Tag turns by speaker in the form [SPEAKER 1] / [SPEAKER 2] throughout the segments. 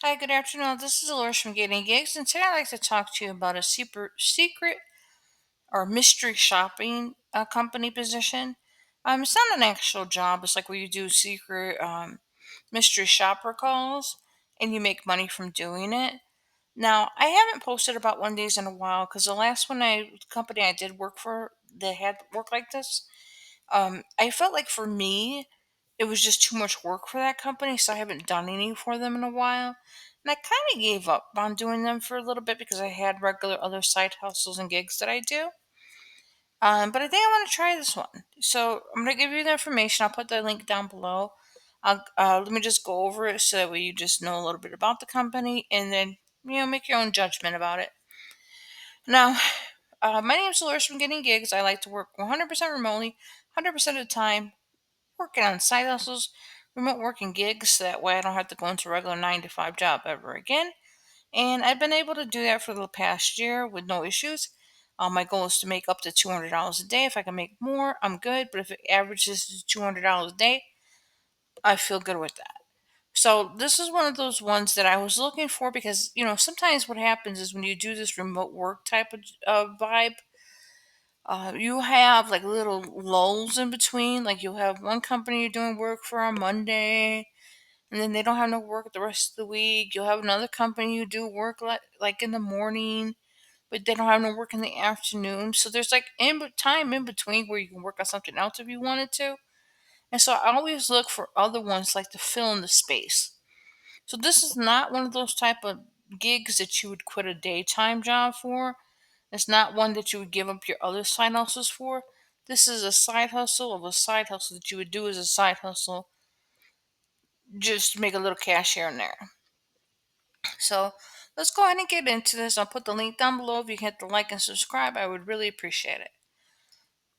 [SPEAKER 1] Hi, good afternoon. This is Dolores from Getting Gigs, and today I'd like to talk to you about a secret or mystery shopping company position. It's not an actual job. It's like where you do secret mystery shopper calls, and you make money from doing it. Now, I haven't posted about one of these in a while because the last company I did work for, they had work like this. I felt like for me, it was just too much work for that company, so I haven't done any for them in a while. And I kind of gave up on doing them for a little bit because I had regular other side hustles and gigs that I do. But I think I want to try this one. So I'm going to give you the information. I'll put the link down below. Let me just go over it so that way you just know a little bit about the company and then, make your own judgment about it. Now, my name is Dolores from Getting Gigs. I like to work 100% remotely, 100% of the time working on side hustles, remote working gigs, so that way I don't have to go into a regular 9 to 5 job ever again. And I've been able to do that for the past year with no issues. My goal is to make up to $200 a day. If I can make more, I'm good. But if it averages to $200 a day, I feel good with that. So this is one of those ones that I was looking for because sometimes what happens is when you do this remote work type of vibe, you have like little lulls in between. Like you'll have one company you're doing work for on Monday, and then they don't have no work the rest of the week. You'll have another company you do work like in the morning, but they don't have no work in the afternoon. So there's like time in between where you can work on something else if you wanted to. And so I always look for other ones like to fill in the space. So this is not one of those type of gigs that you would quit a daytime job for. It's not one that you would give up your other side hustles for. This is a side hustle of a side hustle that you would do as a side hustle just to make a little cash here and there. So let's go ahead and get into this. I'll put the link down below. If you can hit the like and subscribe, I would really appreciate it.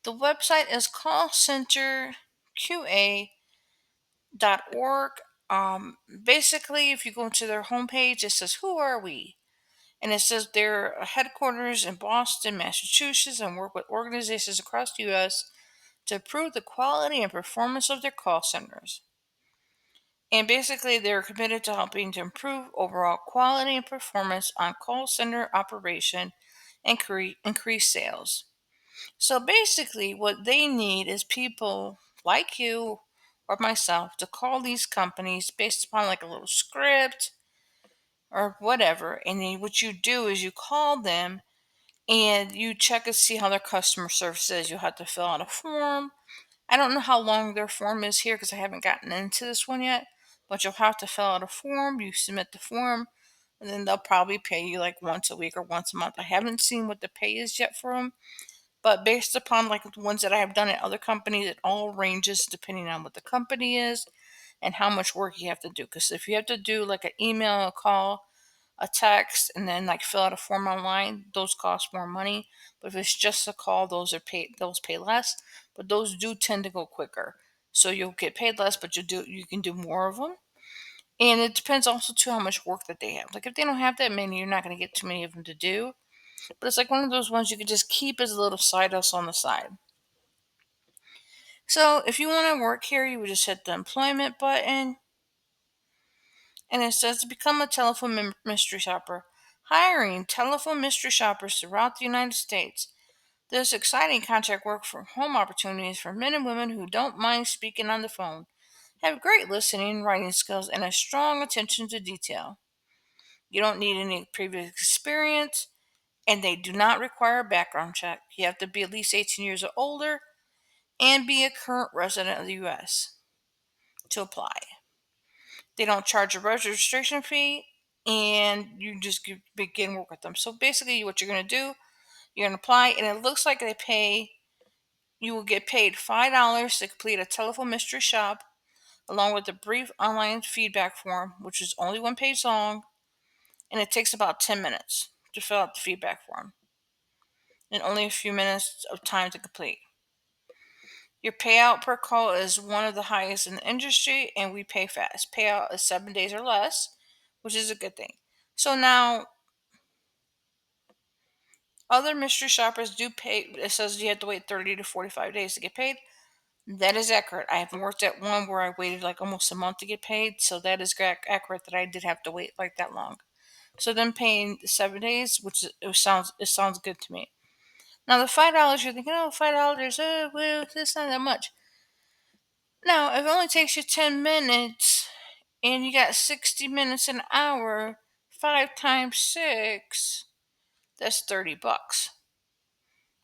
[SPEAKER 1] The website is callcenterqa.org. Basically, if you go to their homepage, it says, "Who are we?" And it says their headquarters in Boston, Massachusetts, and work with organizations across the U.S. to improve the quality and performance of their call centers. And basically, they're committed to helping to improve overall quality and performance on call center operation and increase sales. So basically, what they need is people like you or myself to call these companies based upon like a little script or whatever. And then what you do is you call them and you check and see how their customer service is. You'll have to fill out a form. I don't know how long their form is here because I haven't gotten into this one yet, but you'll have to fill out a form. You submit the form, and then they'll probably pay you like once a week or once a month. I haven't seen what the pay is yet for them, but based upon like the ones that I have done at other companies, it all ranges depending on what the company is and how much work you have to do. Because if you have to do like an email, a call, a text, and then like fill out a form online, those cost more money. But if it's just a call, those pay less, but those do tend to go quicker. So you'll get paid less, but you can do more of them. And it depends also too how much work that they have. Like if they don't have that many, you're not going to get too many of them to do. But it's like one of those ones you could just keep as a little side hustle on the side. So if you want to work here, you would just hit the employment button, and it says to become a telephone mystery shopper. Hiring telephone mystery shoppers throughout the United States. There's exciting contract work from home opportunities for men and women who don't mind speaking on the phone, have great listening, writing skills, and a strong attention to detail. You don't need any previous experience, and they do not require a background check. You have to be at least 18 years or older and be a current resident of the U.S. to apply. They don't charge a registration fee, and you just begin work with them. So basically, what you're going to do, you're going to apply, and it looks like you will get paid $5 to complete a telephone mystery shop, along with a brief online feedback form, which is only 1 page long, and it takes about 10 minutes to fill out the feedback form, and only a few minutes of time to complete. Your payout per call is one of the highest in the industry, and we pay fast. Payout is 7 days or less, which is a good thing. So now, other mystery shoppers do pay. It says you have to wait 30 to 45 days to get paid. That is accurate. I have worked at one where I waited like almost a month to get paid, so that is accurate that I did have to wait like that long. So then paying 7 days, it sounds good to me. Now the $5, you're thinking, oh, $5, well, it's not that much. Now, if it only takes you 10 minutes, and you got 60 minutes an hour, 5 times 6, that's $30.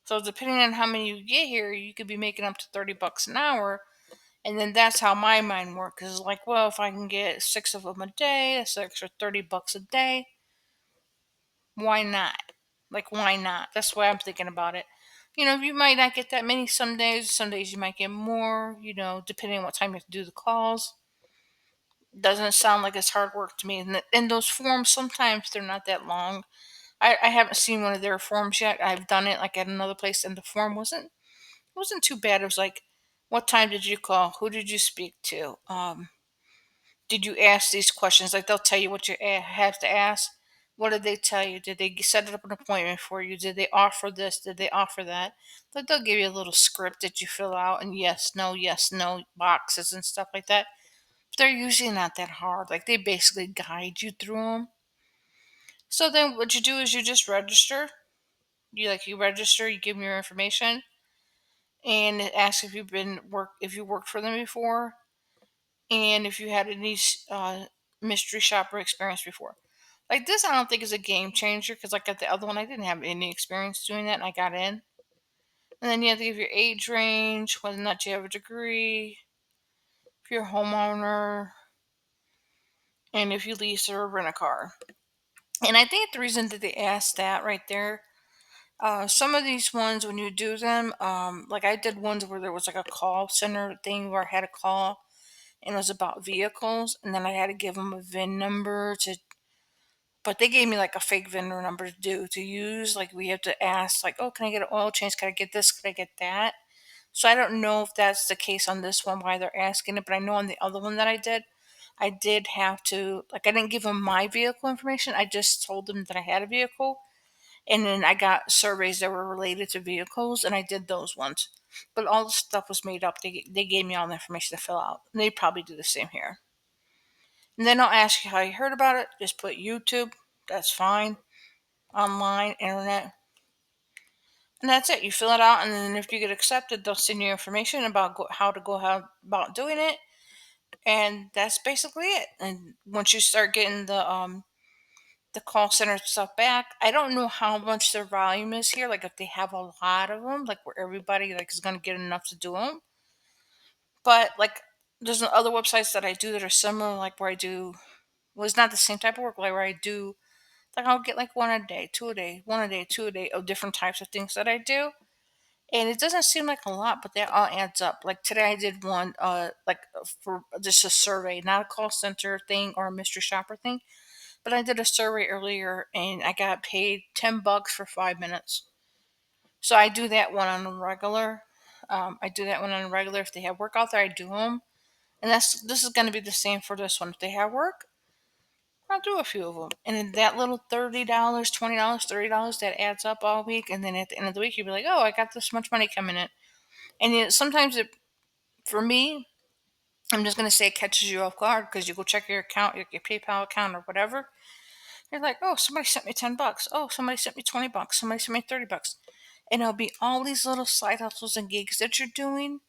[SPEAKER 1] So depending on how many you get here, you could be making up to $30 an hour. And then that's how my mind works. Is like, well, if I can get 6 of them a day, that's an extra $30 a day. Why not? Like, why not? That's why I'm thinking about it. You might not get that many some days. Some days you might get more, depending on what time you have to do the calls. Doesn't sound like it's hard work to me. And those forms, sometimes they're not that long. I haven't seen one of their forms yet. I've done it like at another place, and the form wasn't too bad. It was like, what time did you call? Who did you speak to? Did you ask these questions? Like, they'll tell you what you have to ask. What did they tell you? Did they set up an appointment for you? Did they offer this? Did they offer that? Like, they'll give you a little script that you fill out, and yes, no boxes and stuff like that. They're usually not that hard. Like, they basically guide you through them. So then what you do is you just register. You register, you give them your information, and it asks if you worked for them before, and if you had any mystery shopper experience before. Like, this, I don't think is a game changer, because like at the other one, I didn't have any experience doing that, and I got in. And then you have to give your age range, whether or not you have a degree, if you're a homeowner, and if you lease or rent a car. And I think the reason that they asked that right there, some of these ones, when you do them, like I did ones where there was like a call center thing where I had a call, and it was about vehicles, and then I had to give them a VIN number but they gave me like a fake VIN number to use. Like, we have to ask, like, oh, can I get an oil change? Can I get this? Can I get that? So I don't know if that's the case on this one, why they're asking it, but I know on the other one that I did have to, like, I didn't give them my vehicle information. I just told them that I had a vehicle, and then I got surveys that were related to vehicles, and I did those ones. But all the stuff was made up. They gave me all the information to fill out. And they probably do the same here. And then I'll ask you how you heard about it. Just put YouTube. That's fine. Online, internet. And that's it. You fill it out, and then if you get accepted, they'll send you information about how to go about doing it. And that's basically it. And once you start getting the call center stuff back, I don't know how much their volume is here. Like, if they have a lot of them, like where everybody like is going to get enough to do them. But like, there's other websites that I do that are similar, like where I do. Well, it's not the same type of work, like where I do. Like, I'll get like one a day, two a day, one a day, two a day of different types of things that I do. And it doesn't seem like a lot, but that all adds up. Like today I did one for just a survey, not a call center thing or a mystery shopper thing. But I did a survey earlier, and I got paid $10 for 5 minutes. So I do that one on a regular. I do that one on a regular. If they have work out there, I do them. And this is going to be the same for this one. If they have work, I'll do a few of them. And then that little $30, $20, $30, that adds up all week. And then at the end of the week, you'll be like, oh, I got this much money coming in. And sometimes for me, I'm just going to say it catches you off guard, because you go check your account, your PayPal account or whatever. You're like, oh, somebody sent me $10. Oh, somebody sent me $20. Somebody sent me $30. And it'll be all these little side hustles and gigs that you're doing.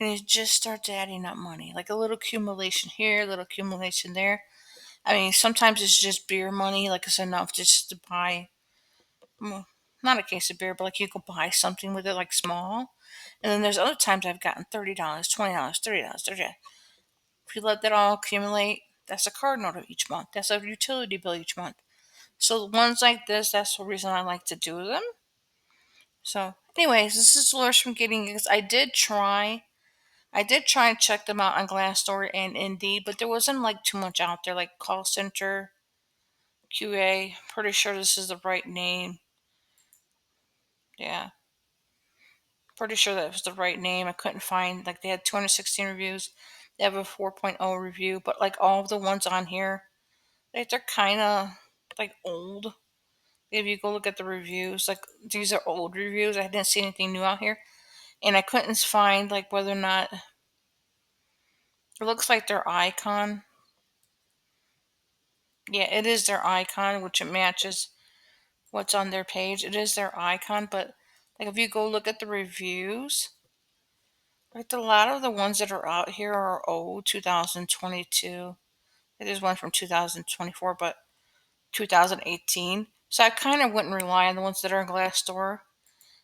[SPEAKER 1] And it just starts adding up money. Like a little accumulation here, a little accumulation there. I mean, sometimes it's just beer money. Like, it's enough just to buy, well, not a case of beer, but like you could buy something with it, like small. And then there's other times I've gotten $30, $20, $30, $30. If you let that all accumulate, that's a card note each month. That's a utility bill each month. So ones like this, that's the reason I like to do them. So, anyways, this is Dolores from Getting Gigs. I did try and check them out on Glassdoor and Indeed, but there wasn't like too much out there, like call center, QA. Pretty sure this is the right name. Yeah, pretty sure that was the right name. I couldn't find, like, they had 216 reviews. They have a 4.0 review, but like all of the ones on here, they're kind of like old. If you go look at the reviews, like, these are old reviews. I didn't see anything new out here. and I couldn't find like whether or not it looks like their icon. Yeah, it is their icon, which it matches what's on their page. It is their icon, but like if you go look at the reviews, like a lot of the ones that are out here are old, 2022. There's one from 2024, but 2018. So I kind of wouldn't rely on the ones that are in Glassdoor.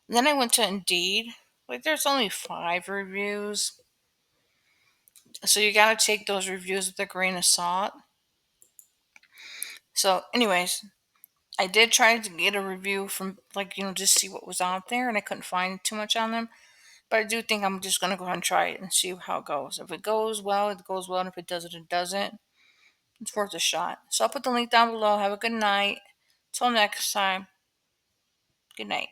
[SPEAKER 1] Then I went to Indeed. Like there's only 5 reviews. So you gotta take those reviews with a grain of salt. So, anyways, I did try to get a review from just see what was out there, and I couldn't find too much on them. But I do think I'm just gonna go ahead and try it and see how it goes. If it goes well, it goes well, and if it doesn't, it doesn't. It's worth a shot. So I'll put the link down below. Have a good night. Till next time. Good night.